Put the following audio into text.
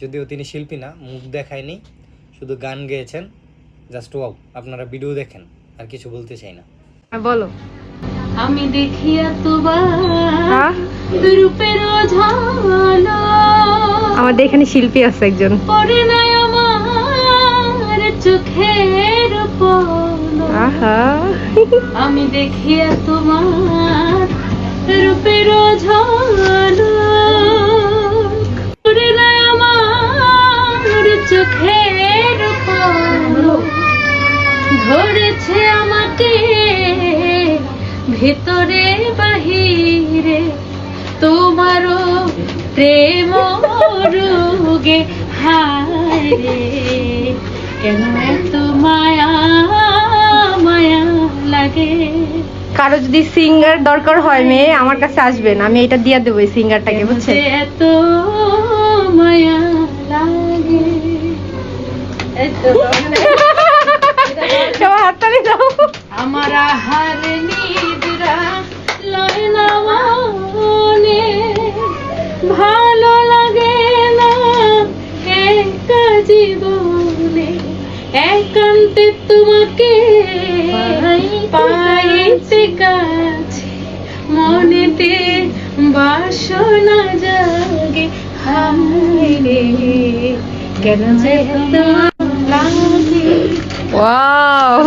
যদিও তিনি শিল্পী না, মুখ দেখায়নি, শুধু গান গেয়েছেন। জাস্ট ওয়াও, আপনারা ভিডিও দেখেন, আর কিছু বলতে চাই না। বলো। আমি দেখিয়া তোমার রূপের ঝালো, আমাদের এখানে শিল্পী আছে একজন। পড়ে নাই আমার চোখের পলক। আহা, আমি দেখিয়া তোমার রূপের ঝালো, পড়ে নাই আমার চোখের পলক। ধরেছে আমাকে ভেতরে বাহিরে, তোমারও প্রেম রোগে। হায় রে, কেন এত মায়া মায়া লাগে। কারো যদি সিঙ্গার দরকার হয় মেয়ে, আমার কাছে আসবেন, আমি এটা দিয়ে দেবো এই সিঙ্গারটাকে, বুঝছেন? কেন যে এত মায়া লাগে। সবাই হাততালি দাও। আমার আহার নিদ্রা লয় না মনে, ভালো লাগে না একা জীবনে। একান্তে তোমাকে পাইতে কাছে, মনেতে বাসনা জাগে। হায় রে, কেন যে এত লাগে। ওয়াও।